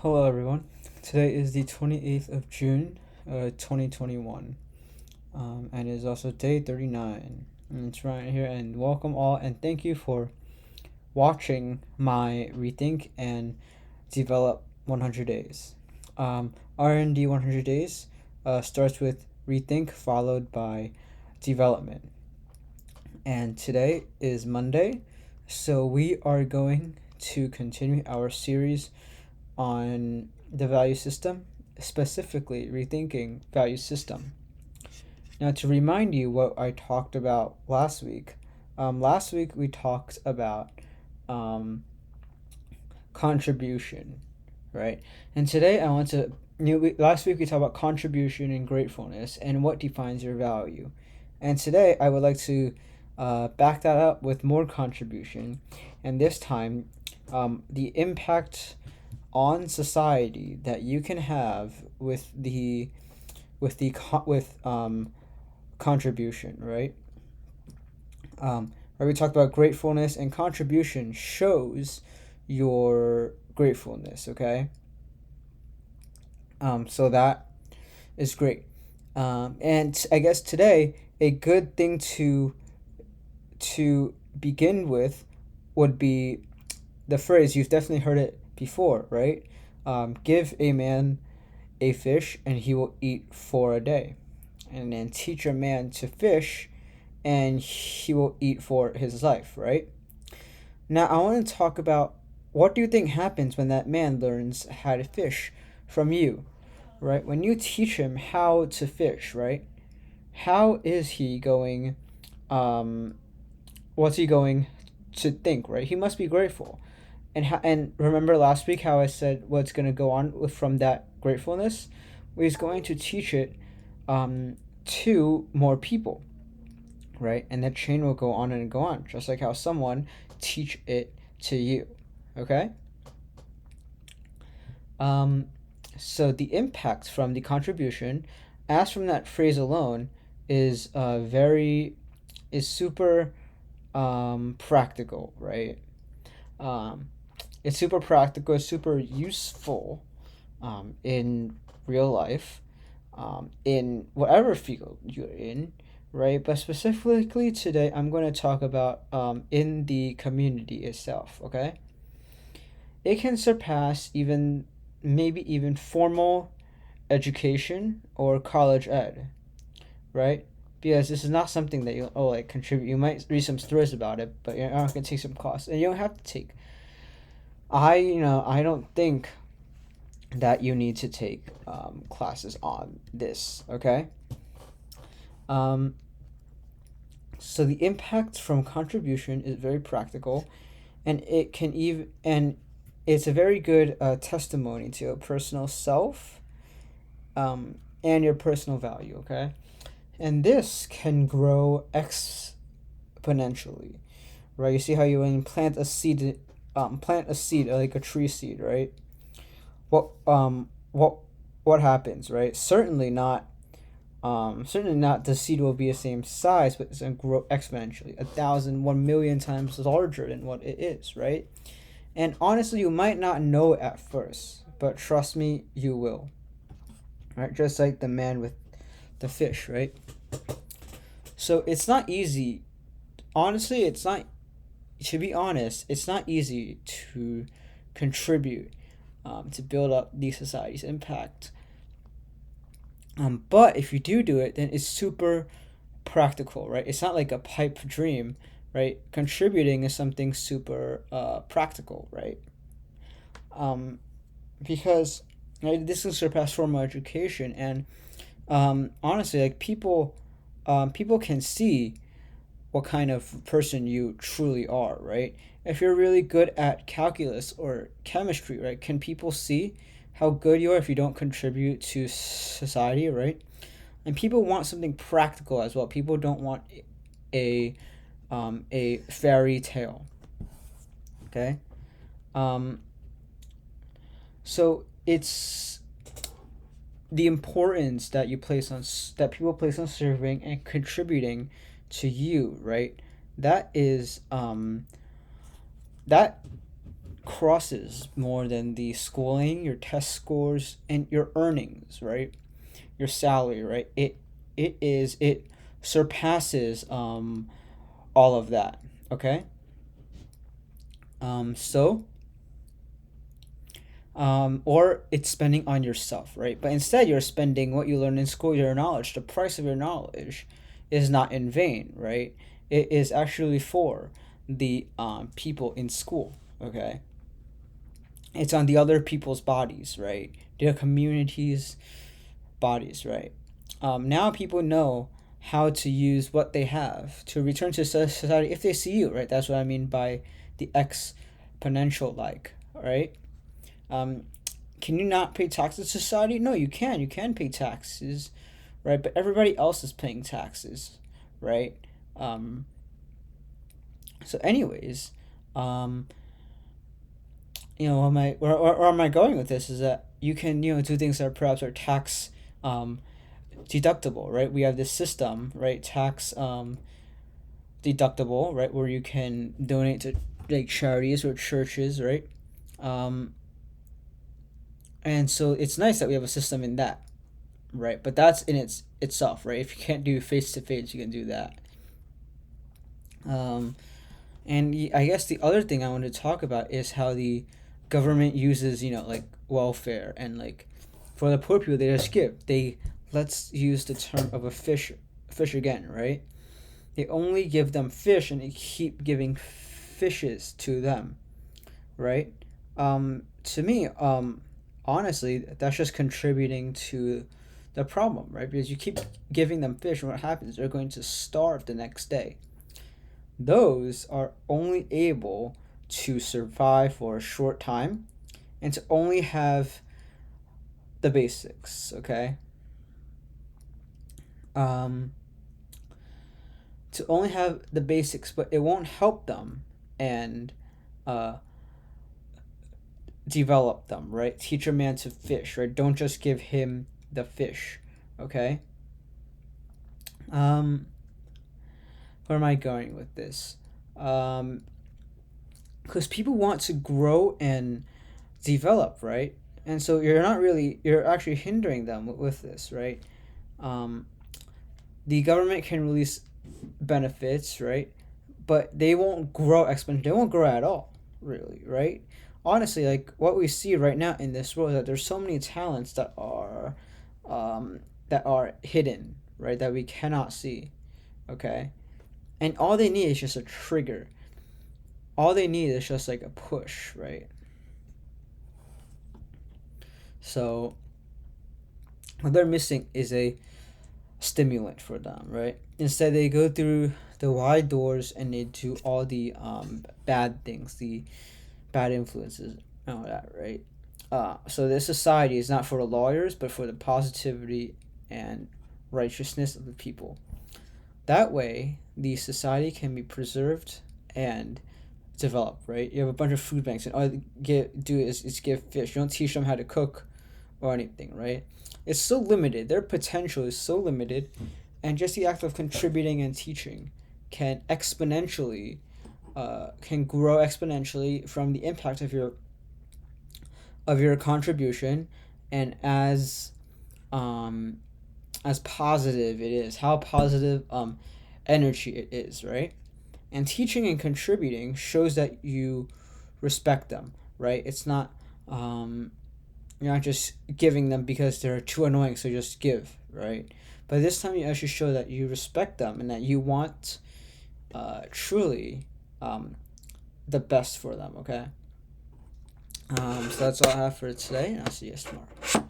Hello, everyone. Today is the 28th of June, 2021, and it is also day 39. And it's right here, and welcome all, and thank you for watching my Rethink and Develop 100 Days. R&D 100 Days starts with Rethink followed by Development. And today is Monday, so we are going to continue our series on the value system, specifically rethinking value system. Now, to remind you what I talked about last week we talked about um, contribution, right? And today I want to, last week we talked about contribution and gratefulness and what defines your value. And today I would like to back that up with more contribution, and this time the impact on society that you can have with contribution, right? Where we talked about gratefulness, and contribution shows your gratefulness. Okay, so that is great. And I guess today a good thing to begin with would be the phrase, you've definitely heard it before, right? Give a man a fish and he will eat for a day. And then teach a man to fish and he will eat for his life, right? Now, I want to talk about, what do you think happens when that man learns how to fish from you, right? When you teach him how to fish, right? How is he going, um, what's he going to think, right? He must be grateful. And remember last week how I said what's going to go on from that gratefulness? He's going to teach it to more people, right? And that chain will go on and go on, just like how someone teach it to you. Okay. Um, so the impact from the contribution, as from that phrase alone, is super practical, right? Um, it's super practical. It's super useful in real life, in whatever field you're in, right? But specifically today, I'm going to talk about in the community itself, okay? It can surpass even, maybe even formal education or college ed, right? Because this is not something that you like contribute. You might read some stories about it, but you're not going to take some costs, and you don't have to take. I don't think that you need to take classes on this, okay? Um, so the impact from contribution is very practical, and it's a very good testimony to a personal self, and your personal value, okay? And this can grow exponentially, right? You see how you, when you plant a seed like a tree seed, right? What um what what happens, right? Certainly not the seed will be the same size, but it's gonna grow exponentially, 1,000, 1,000,000 times larger than what it is, right? And honestly, you might not know it at first, but trust me, you will, right? Just like the man with the fish, right? So it's not easy. Honestly, it's not. To be honest, it's not easy to contribute to build up the society's impact. But if you do it, then it's super practical, right? It's not like a pipe dream, right? Contributing is something super practical, right? Um, because right, this can surpass formal education, and honestly, like people can see what kind of person you truly are, right? If you're really good at calculus or chemistry, right, can people see how good you are if you don't contribute to society, right? And people want something practical as well. People don't want a a fairy tale. Okay, um, so it's the importance that that people place on serving and contributing to you, right? That is that crosses more than the schooling, your test scores, and your earnings, right? Your salary, right? It surpasses all of that. Okay. So or it's spending on yourself, right? But instead, you're spending what you learn in school, your knowledge. The price of your knowledge is not in vain, right? It is actually for the people in school, okay? It's on the other people's bodies, right? The community's bodies, right? Now people know how to use what they have to return to society if they see you, right? That's what I mean by the exponential like, right? Um, can you not pay taxes to society? No, you can. You can pay taxes, right? But everybody else is paying taxes, right? Um, so, anyways, um, am I where am I going with this? Is that you can do things that perhaps are tax um, deductible, right? We have this system, right? Tax deductible, right, where you can donate to like charities or churches, right? Um, and so it's nice that we have a system in that, right? But that's in itself, right? If you can't do face to face, you can do that. Um, and I guess the other thing I want to talk about is how the government uses, like welfare and like for the poor people they just give. Let's use the term of a fish again, right? They only give them fish and they keep giving fishes to them, right? To me, honestly, that's just contributing to the problem, right? Because you keep giving them fish, and what happens? They're going to starve the next day. Those are only able to survive for a short time and to only have the basics, okay? Um, to only have the basics, but it won't help them and uh, develop them, right? Teach a man to fish, right? Don't just give him the fish, okay? Um, where am I going with this? Um, because people want to grow and develop, right? And so you're actually hindering them with this, right? Um, the government can release benefits, right? But they won't grow exponentially. They won't grow at all, really, right? Honestly, like what we see right now in this world, is that there's so many talents that are hidden, right? That we cannot see, okay? And all they need is just a trigger. All they need is just like a push, right? So what they're missing is a stimulant for them, right? Instead, they go through the wide doors and they do all the bad things, the bad influences, and all that, right? So this society is not for the lawyers, but for the positivity and righteousness of the people. That way, the society can be preserved and developed, right? You have a bunch of food banks, and all you do is give fish. You don't teach them how to cook or anything, right? It's so limited. Their potential is so limited, and just the act of contributing and teaching can exponentially, can grow exponentially from the impact of your contribution, and um, as positive it is, how positive energy it is, right? And teaching and contributing shows that you respect them, right? It's not you're not just giving them because they're too annoying, so just give, right? But this time you actually show that you respect them and that you want truly the best for them, okay? So that's all I have for today, and I'll see you guys tomorrow.